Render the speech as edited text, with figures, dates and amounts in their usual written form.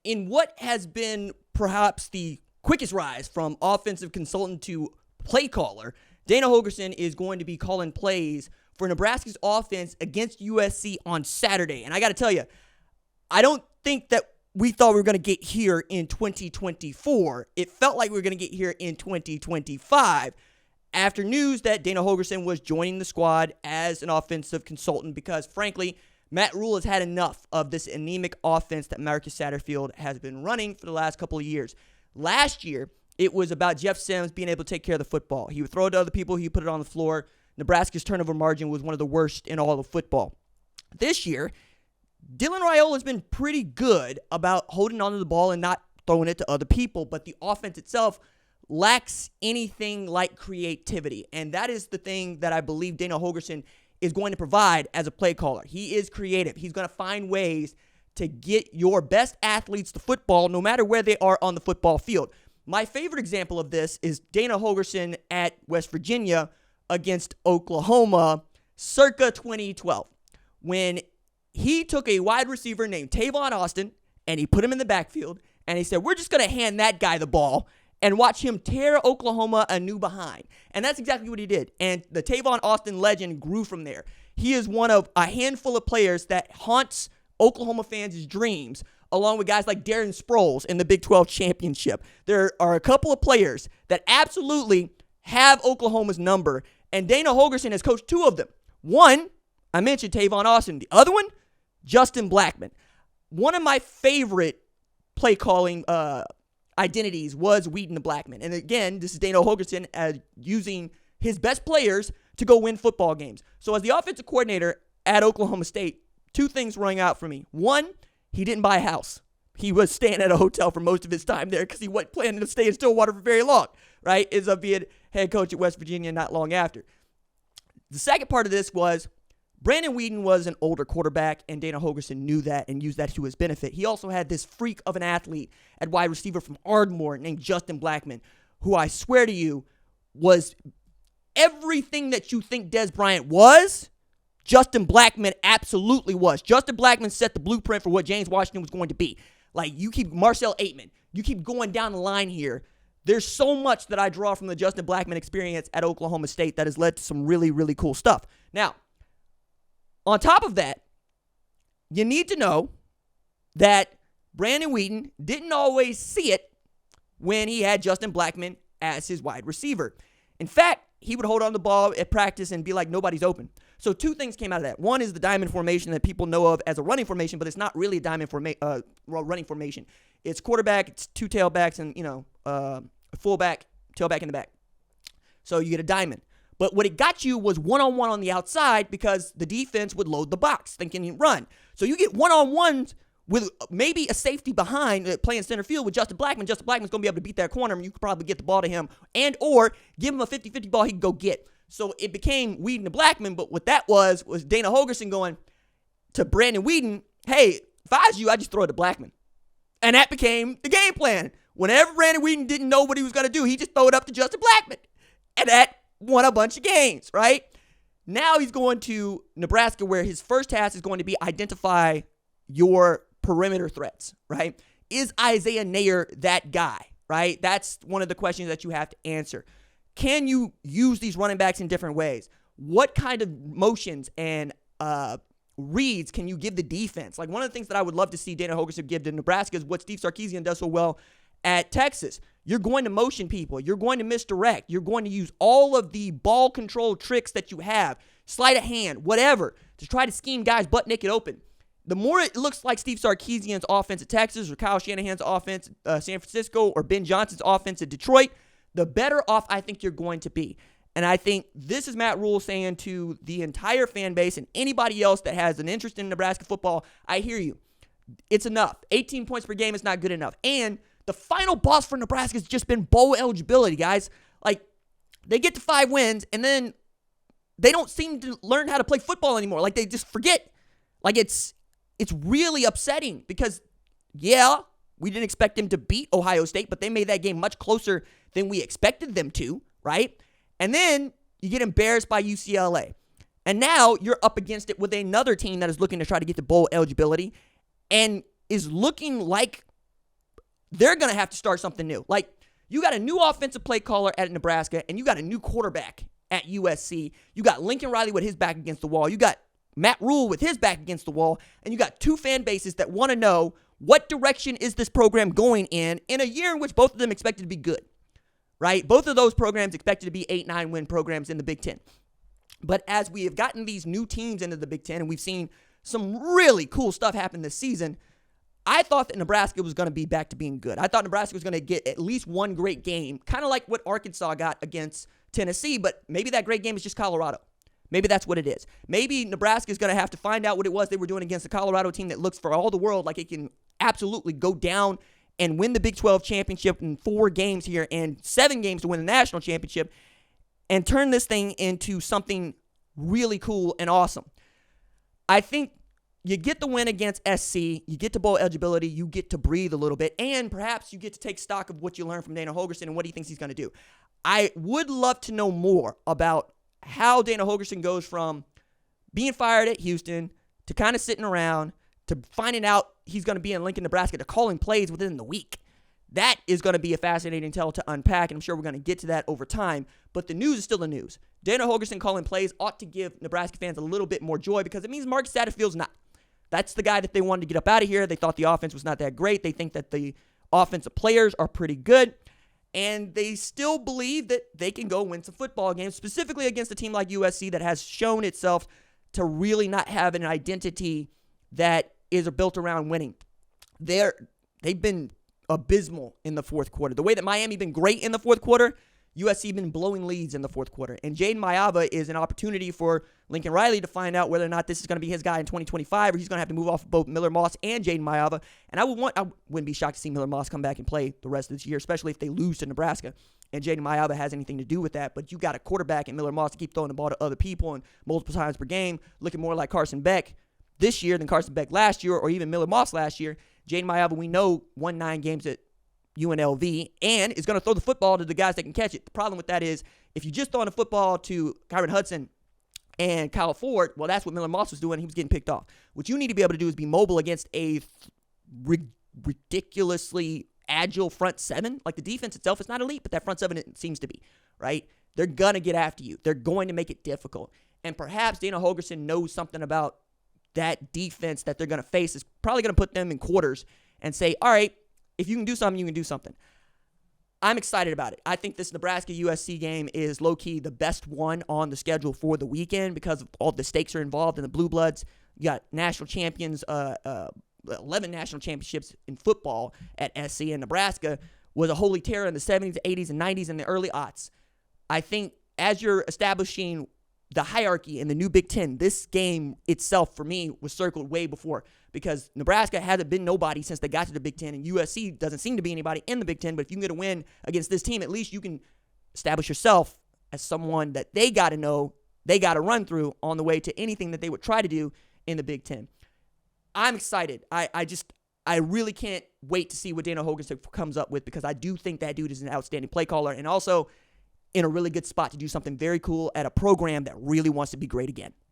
in what has been perhaps the quickest rise from offensive consultant to play caller, Dana Holgorsen is going to be calling plays for Nebraska's offense against USC on Saturday. And I got to tell you, I don't think that we thought we were going to get here in 2024. It felt like we were going to get here in 2025 after news that Dana Holgorsen was joining the squad as an offensive consultant because, frankly, Matt Rhule has had enough of this anemic offense that Marcus Satterfield has been running for the last couple of years. Last year, it was about Jeff Sims being able to take care of the football. He would throw it to other people. He would put it on the floor. Nebraska's turnover margin was one of the worst in all of football. This year, Dylan Rhule has been pretty good about holding onto the ball and not throwing it to other people, but the offense itself lacks anything like creativity, and that is the thing that I believe Dana Holgorsen is going to provide as a play caller. He is creative. He's going to find ways to get your best athletes the football no matter where they are on the football field. My favorite example of this is Dana Holgorsen at West Virginia against Oklahoma circa 2012 when he took a wide receiver named Tavon Austin and he put him in the backfield and he said, we're just going to hand that guy the ball and watch him tear Oklahoma a new behind. And that's exactly what he did. And the Tavon Austin legend grew from there. He is one of a handful of players that haunts Oklahoma fans' dreams, along with guys like Darren Sproles in the Big 12 championship. There are a couple of players that absolutely have Oklahoma's number, and Dana Holgorsen has coached two of them. One, I mentioned Tavon Austin. The other one, Justin Blackman. One of my favorite play calling identities was Wheaton to Blackman. And again, this is Dana Holgorsen using his best players to go win football games. So as the offensive coordinator at Oklahoma State, two things rang out for me. One, he didn't buy a house. He was staying at a hotel for most of his time there because he wasn't planning to stay in Stillwater for very long, right? Ends up being head coach at West Virginia not long after. The second part of this was Brandon Wheaton was an older quarterback, and Dana Holgorsen knew that and used that to his benefit. He also had this freak of an athlete at wide receiver from Ardmore named Justin Blackman, who I swear to you was everything that you think Des Bryant was. Justin Blackman absolutely was. Justin Blackman set the blueprint for what James Washington was going to be. Like, you keep Marcel Aitman, you keep going down the line here. There's so much that I draw from the Justin Blackman experience at Oklahoma State that has led to some really, really cool stuff. Now, on top of that, you need to know that Brandon Wheaton didn't always see it when he had Justin Blackman as his wide receiver. In fact, he would hold on the ball at practice and be like, nobody's open. So two things came out of that. One is the diamond formation that people know of as a running formation, but it's not really a diamond running formation. It's quarterback, it's two tailbacks, and, a fullback, tailback in the back. So you get a diamond. But what it got you was one-on-one on the outside because the defense would load the box thinking you run. So you get one-on-ones with maybe a safety behind playing center field with Justin Blackman. Justin Blackman's going to be able to beat that corner, and you could probably get the ball to him and or give him a 50-50 ball he can go get. So it became Wheaton to Blackman, but what that was Dana Holgorsen going to Brandon Wheaton, hey, if I was you, I'd just throw it to Blackman. And that became the game plan. Whenever Brandon Wheaton didn't know what he was going to do, he just throw it up to Justin Blackman. And that won a bunch of games, right? Now he's going to Nebraska where his first task is going to be identify your perimeter threats, right? Is Isaiah Nayer that guy, right? That's one of the questions that you have to answer. Can you use these running backs in different ways? What kind of motions and reads can you give the defense? Like, one of the things that I would love to see Dana Holgorsen give to Nebraska is what Steve Sarkisian does so well at Texas. You're going to motion people. You're going to misdirect. You're going to use all of the ball control tricks that you have, sleight of hand, whatever, to try to scheme guys butt naked open. The more it looks like Steve Sarkisian's offense at Texas or Kyle Shanahan's offense at San Francisco or Ben Johnson's offense at Detroit, the better off I think you're going to be. And I think this is Matt Rhule saying to the entire fan base and anybody else that has an interest in Nebraska football, I hear you. It's enough. 18 points per game is not good enough. And the final boss for Nebraska has just been bowl eligibility, guys. Like, they get to 5 wins, and then they don't seem to learn how to play football anymore. Like, they just forget. Like, it's really upsetting because, yeah, we didn't expect them to beat Ohio State, but they made that game much closer than we expected them to, right? And then you get embarrassed by UCLA. And now you're up against it with another team that is looking to try to get the bowl eligibility and is looking like they're going to have to start something new. Like, you got a new offensive play caller at Nebraska, and you got a new quarterback at USC. You got Lincoln Riley with his back against the wall. You got Matt Rhule with his back against the wall. And you got two fan bases that want to know what direction is this program going in a year in which both of them expected to be good, right? Both of those programs expected to be 8-9 win programs in the Big Ten. But as we have gotten these new teams into the Big Ten, and we've seen some really cool stuff happen this season, I thought that Nebraska was going to be back to being good. I thought Nebraska was going to get at least one great game, kind of like what Arkansas got against Tennessee, but maybe that great game is just Colorado. Maybe that's what it is. Maybe Nebraska is going to have to find out what it was they were doing against the Colorado team that looks for all the world like it can absolutely go down and win the Big 12 championship in 4 games here and 7 games to win the national championship and turn this thing into something really cool and awesome. I think you get the win against SC, you get to bowl eligibility, you get to breathe a little bit, and perhaps you get to take stock of what you learned from Dana Holgorsen and what he thinks he's going to do. I would love to know more about how Dana Holgorsen goes from being fired at Houston to kind of sitting around to finding out he's going to be in Lincoln, Nebraska, to calling plays within the week. That is going to be a fascinating tale to unpack, and I'm sure we're going to get to that over time. But the news is still the news. Dana Holgorsen calling plays ought to give Nebraska fans a little bit more joy because it means Marcus Satterfield's not. That's the guy that they wanted to get up out of here. They thought the offense was not that great. They think that the offensive players are pretty good. And they still believe that they can go win some football games, specifically against a team like USC that has shown itself to really not have an identity that is built around winning. They've been abysmal in the fourth quarter. The way that Miami been great in the fourth quarter, USC been blowing leads in the fourth quarter. And Jaden Mayava is an opportunity for Lincoln Riley to find out whether or not this is going to be his guy in 2025 or he's going to have to move off of both Miller Moss and Jaden Mayava. And I wouldn't be shocked to see Miller Moss come back and play the rest of this year, especially if they lose to Nebraska and Jaden Mayava has anything to do with that. But you got a quarterback in Miller Moss to keep throwing the ball to other people and multiple times per game, looking more like Carson Beck this year than Carson Beck last year or even Miller Moss last year. Jaden Mayava, we know, won 9 games at UNLV and is going to throw the football to the guys that can catch it. The problem with that is if you just throw the football to Kyron Hudson and Kyle Ford, well, that's what Miller Moss was doing. He was getting picked off. What you need to be able to do is be mobile against a ridiculously agile front seven. Like the defense itself is not elite, but that front seven it seems to be, right? They're going to get after you. They're going to make it difficult. And perhaps Dana Holgorsen knows something about that defense that they're going to face is probably going to put them in quarters and say, all right, if you can do something, you can do something. I'm excited about it. I think this Nebraska-USC game is low-key the best one on the schedule for the weekend because of all the stakes are involved in the Blue Bloods. You got national champions, 11 national championships in football at SC, and Nebraska was a holy terror in the 70s, 80s, and 90s, and the early aughts. I think as you're establishing the hierarchy in the new Big Ten, this game itself, for me, was circled way before because Nebraska hasn't been nobody since they got to the Big Ten, and USC doesn't seem to be anybody in the Big Ten, but if you can get a win against this team, at least you can establish yourself as someone that they got to know, they got to run through on the way to anything that they would try to do in the Big Ten. I'm excited. I really can't wait to see what Dana Holgorsen comes up with because I do think that dude is an outstanding play caller and also in a really good spot to do something very cool at a program that really wants to be great again.